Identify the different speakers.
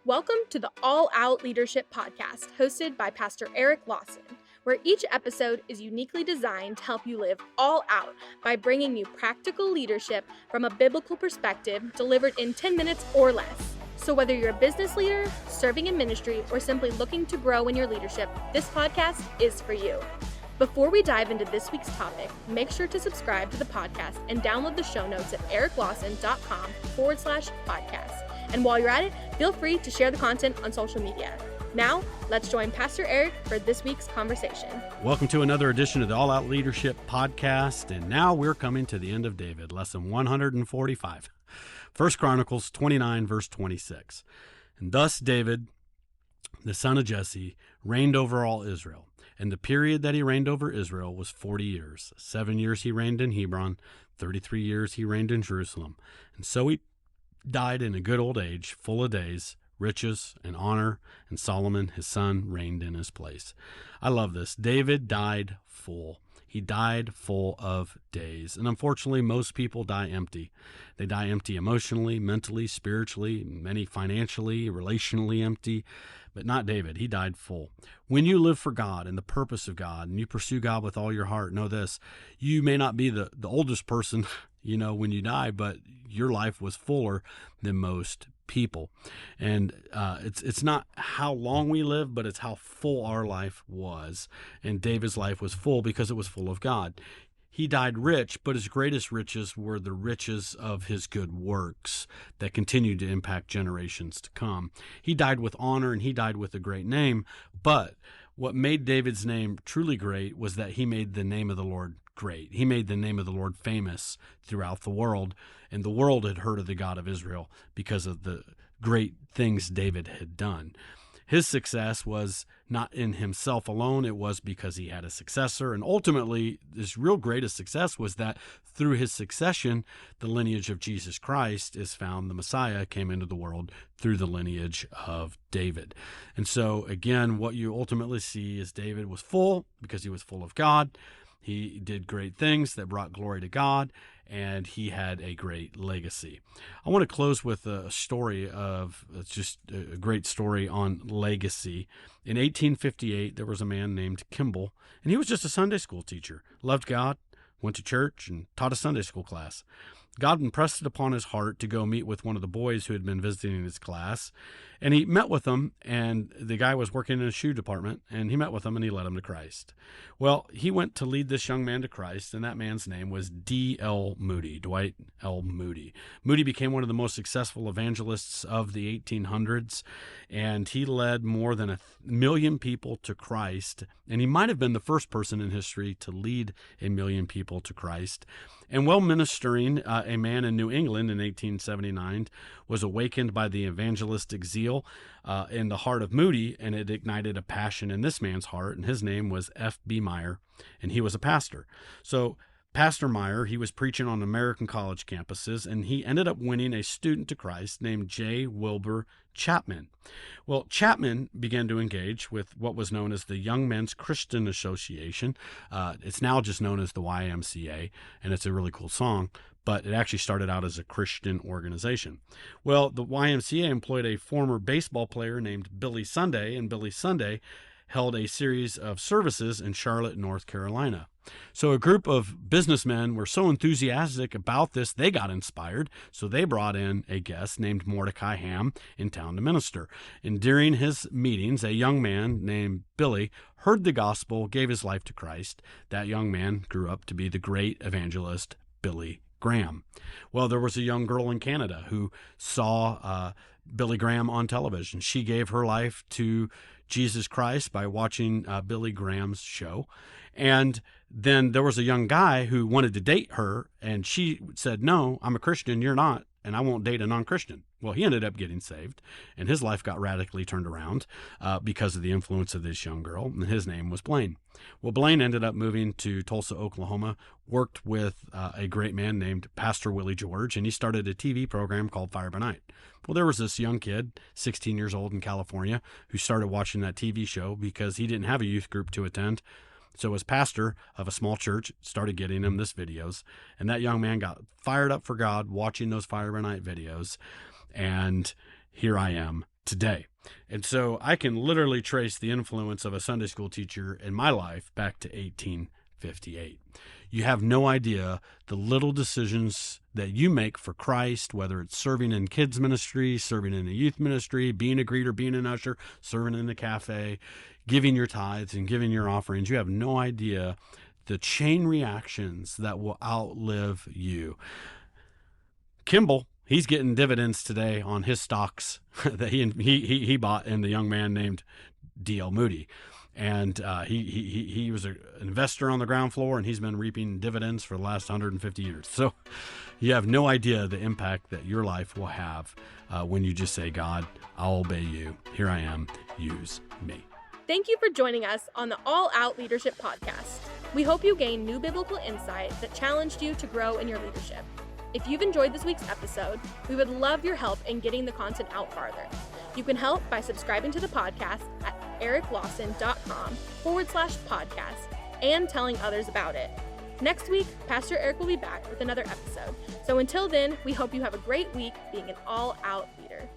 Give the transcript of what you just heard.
Speaker 1: Welcome to the All Out Leadership Podcast, hosted by Pastor Eric Lawson, where each episode is uniquely designed to help you live all out by bringing you practical leadership from a biblical perspective delivered in 10 minutes or less. So whether you're a business leader, serving in ministry, or simply looking to grow in your leadership, this podcast is for you. Before we dive into this week's topic, make sure to subscribe to the podcast and download the show notes at ericlawson.com/podcast. And while you're at it, feel free to share the content on social media. Now, let's join Pastor Eric for this week's conversation.
Speaker 2: Welcome to another edition of the All Out Leadership Podcast. And now we're coming to the end of David, lesson 145. 1 Chronicles 29, verse 26. And thus David, the son of Jesse, reigned over all Israel. And the period that he reigned over Israel was 40 years. 7 years he reigned in Hebron, 33 years he reigned in Jerusalem. And so he died in a good old age, full of days, riches, and honor, and Solomon, his son, reigned in his place. I love this. David died full. He died full of days. And unfortunately, most people die empty. They die empty emotionally, mentally, spiritually, many financially, relationally empty, but not David. He died full. When you live for God and the purpose of God, and you pursue God with all your heart, know this: you may not be the oldest person, when you die, but your life was fuller than most people. And it's not how long we live, but it's how full our life was. And David's life was full because it was full of God. He died rich, but his greatest riches were the riches of his good works that continued to impact generations to come. He died with honor and he died with a great name, but what made David's name truly great was that he made the name of the Lord great. He made the name of the Lord famous throughout the world, and the world had heard of the God of Israel because of the great things David had done. His success was not in himself alone. It was because he had a successor. And ultimately, his real greatest success was that through his succession, the lineage of Jesus Christ is found. The Messiah came into the world through the lineage of David. And so, again, what you ultimately see is David was full because he was full of God. He did great things that brought glory to God, and he had a great legacy. I want to close with a story of just a great story on legacy. In 1858, there was a man named Kimball, and he was just a Sunday school teacher, loved God, went to church, and taught a Sunday school class. God impressed it upon his heart to go meet with one of the boys who had been visiting his class. And he met with them, and the guy was working in a shoe department, and he met with him and he led him to Christ. Well, he went to lead this young man to Christ, and that man's name was D.L. Moody, Dwight L. Moody. Moody became one of the most successful evangelists of the 1800s, and he led more than 1 million people to Christ. And he might have been the first person in history to lead 1 million people to Christ. And while ministering, a man in New England in 1879 was awakened by the evangelistic zeal in the heart of Moody, and it ignited a passion in this man's heart, and his name was F.B. Meyer, and he was a pastor. So Pastor Meyer, he was preaching on American college campuses, and he ended up winning a student to Christ named J. Wilbur Chapman. Well, Chapman began to engage with what was known as the Young Men's Christian Association. It's now just known as the YMCA, and it's a really cool song, but it actually started out as a Christian organization. Well, the YMCA employed a former baseball player named Billy Sunday, and Billy Sunday held a series of services in Charlotte, North Carolina. So a group of businessmen were so enthusiastic about this, they got inspired. So they brought in a guest named Mordecai Ham in town to minister. And during his meetings, a young man named Billy heard the gospel, gave his life to Christ. That young man grew up to be the great evangelist Billy Graham. Well, there was a young girl in Canada who saw Billy Graham on television. She gave her life to Jesus Christ by watching Billy Graham's show. And then there was a young guy who wanted to date her, and she said, "No, I'm a Christian, you're not, and I won't date a non-Christian." Well, he ended up getting saved, and his life got radically turned around because of the influence of this young girl, and his name was Blaine. Well, Blaine ended up moving to Tulsa, Oklahoma, worked with a great man named Pastor Willie George, and he started a TV program called Fire by Night. Well, there was this young kid, 16 years old in California, who started watching that TV show because he didn't have a youth group to attend. So as pastor of a small church, started getting him this videos. And that young man got fired up for God watching those Fire by Night videos. And here I am today. And so I can literally trace the influence of a Sunday school teacher in my life back to 1858. You have no idea the little decisions that you make for Christ, whether it's serving in kids ministry, serving in a youth ministry, being a greeter, being an usher, serving in a cafe, giving your tithes and giving your offerings. You have no idea the chain reactions that will outlive you. Kimball, he's getting dividends today on his stocks that he bought in the young man named D.L. Moody. And he was an investor on the ground floor, and he's been reaping dividends for the last 150 years. So you have no idea the impact that your life will have when you just say, God, I'll obey you. Here I am. Use me.
Speaker 1: Thank you for joining us on the All Out Leadership Podcast. We hope you gained new biblical insight that challenged you to grow in your leadership. If you've enjoyed this week's episode, we would love your help in getting the content out farther. You can help by subscribing to the podcast at ericlawson.com/podcast and telling others about it. Next week, Pastor Eric will be back with another episode. So until then, we hope you have a great week being an all-out leader.